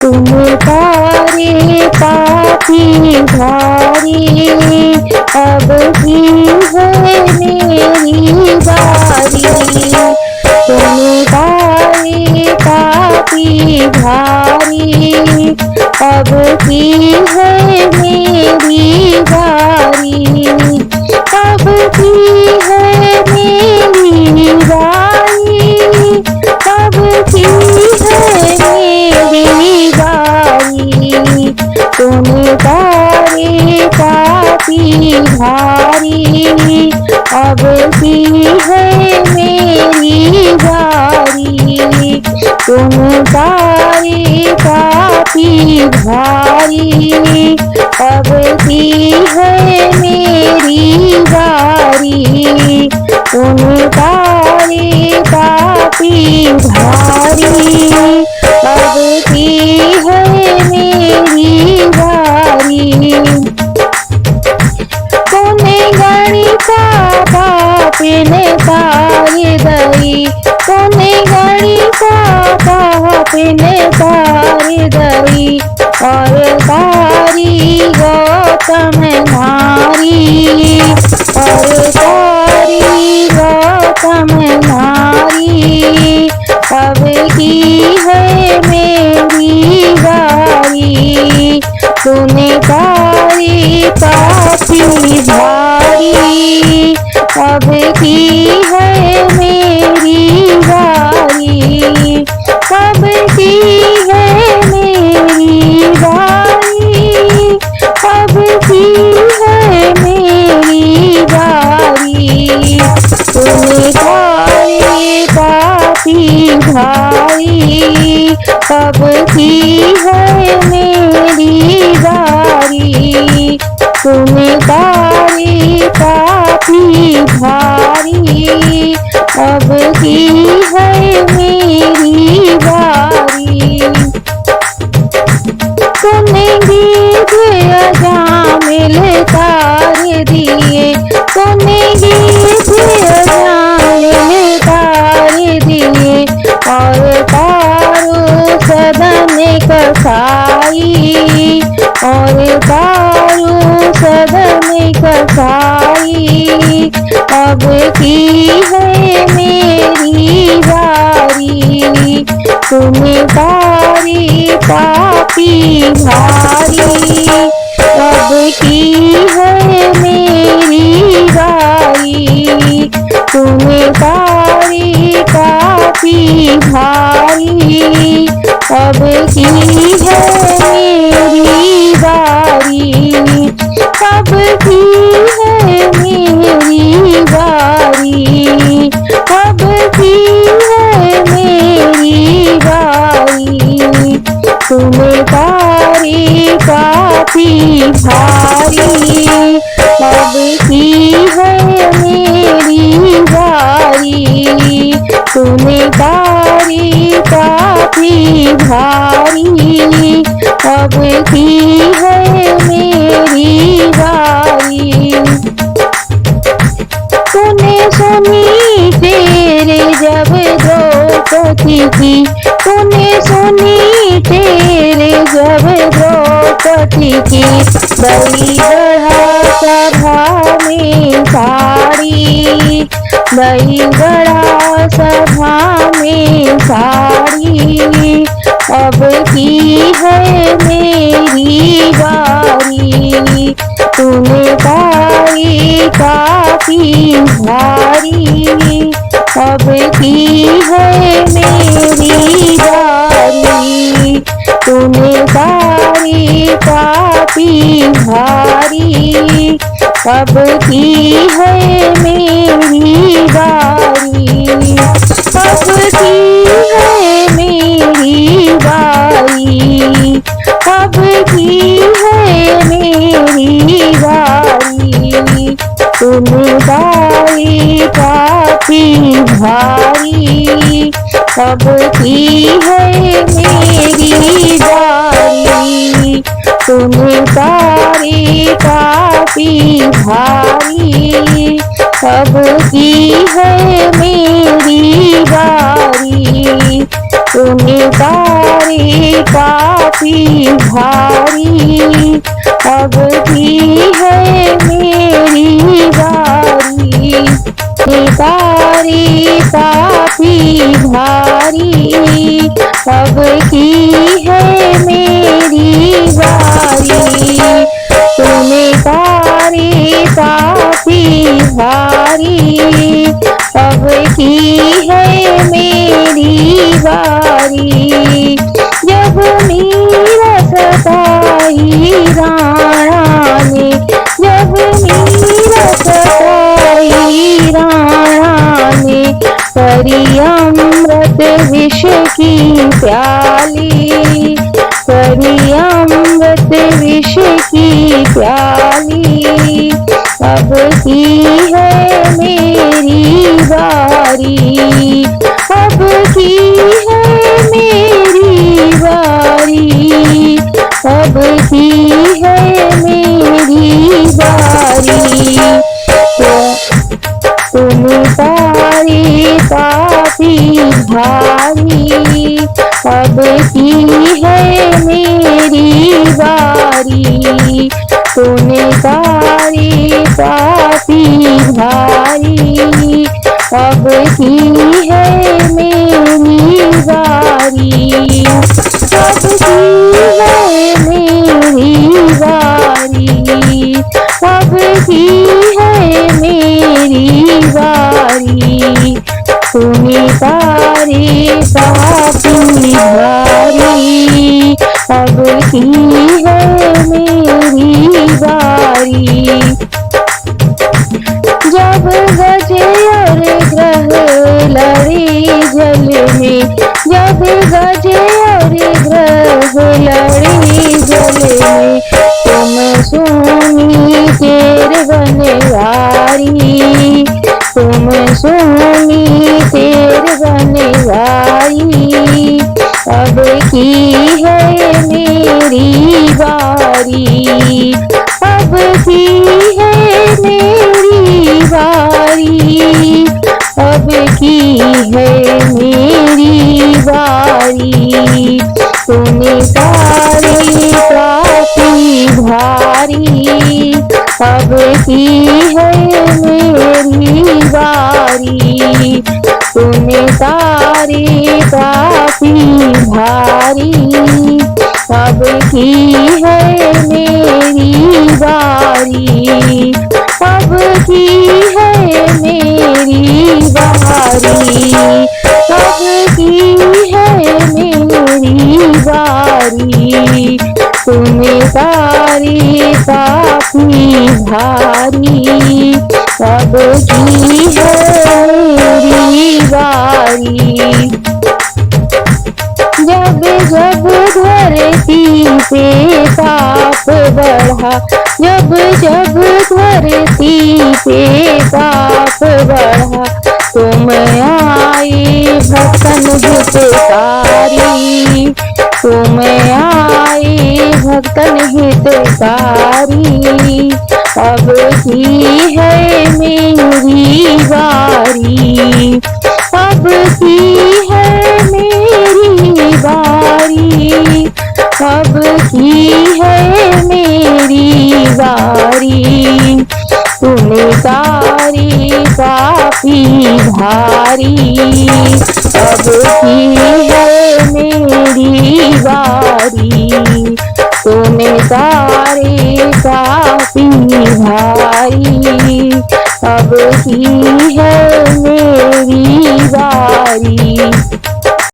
तुम तारे पापी भारी, अब की है मेरी बारी। तुम तारे पापी भारी, अब की है मेरी बारी। अब की है मेरी बारी, अब की है मेरी बारी। तुम तारे पापी भारी, अब की है मेरी बारी। तुम तारे पापी भारी, अब की है मेरी बारी। तुम तारे पापी भारी, अब की है मेरी बारी। तूने गणिका पापिने तारी दई, तूने गणिका पापिने तारी दई। और तारी गौतम नारी, और तारी गौतम नारी। अब की है मेरी बारी। तूने तारी पापी भारी, अब की है मेरी बारी। अब की है मेरी बारी, अब की है मेरी बारी। तूने तारे पापी भारी, अब की है मेरी बारी। तुम तारे पापी भारी, अब की है मेरी बारी। तूने गीत अजामिल तार दिए, तूने गीत अजामिल तार दिए। और तारो सदन कसाई, और तारो सदन कसाई। अब की है मेरी बारी। तुम तारे पापी भारी, अब की है मेरी बारी। तुम तारे पापी भारी, अब की है मेरी बारी। अब की है मेरी बारी, अब की है मेरी बारी। तुम तारे पापी भारी, अब की है मेरी बारी। तुम तारे पापी भारी, अब की है मेरी बारी। तूने सुनी तेरे जब द्रौपदी की, तूने सुनी तेरे जब द्रौपदी की। दई बढ़ा सभा में साड़ी, दई बढ़ा सभा में साड़ी। अब की है मेरी बारी। तूने तारे पापी भारी, अब की है मेरी बारी। तूने तारे पापी भारी, अब की है मेरी बारी। अब की है मेरी बारी, अब की है मेरी बारी। तुम तारे पापी भारी, अब की है मेरी बारी। तुम तारे पापी भारी, अब की है मेरी बारी। तुम तारे काफी भारी, अब की है मेरी बारी। तारी काफी भारी, अब की है मेरी बारी। तुम्हें तारी काफी भारी, अब की है मेरी बारी। जब मीरा सताई राणा ने, जब मीरा सताई राणा ने, करी अमृत विष की प्याली, करी अमृत विष की प्याली। अब की है मेरी बारी, अब की है मेरी बारी, अब की है मेरी बारी। तुम तारी काफी भारी, अब की है मेरी बारी। तूने तारी काफी भारी, अब की है मेरी बारी। अब की है मेरी बारी, अब की है मेरी बारी। तूने तारी काफी भारी, अब की है मेरी बारी। जब गजे और ग्रह लड़े जल में, जब गजे और ग्रह लड़े जल में, तुम सोनी तेर बनवारी, तुम सोनी तेर बनवारी। अब की है मेरी बारी, अब की है मेरी बारी, अब की है मेरी बारी। तूने तारी काफी भारी, अब की है मेरी बारी। तूने तारी काफी भारी, अब की है मेरी बारी, अब की है मेरी बारी, अब की है मेरी बारी। तूने तारी काफी भारी, अब की है मेरी बारी। जब जब धरती पे ताप बढ़ा, जब जब धरती पे ताप बढ़ा, तुम आई भक्तन हितकारी, तुम आई भक्तन हितकारी। अब की है मेरी बारी, अब की है मेरी बारी, अब की है मेरी बारी। तूने तारी काफी भारी, अब की है मेरी बारी। तूने तारी काफी भारी, अब की है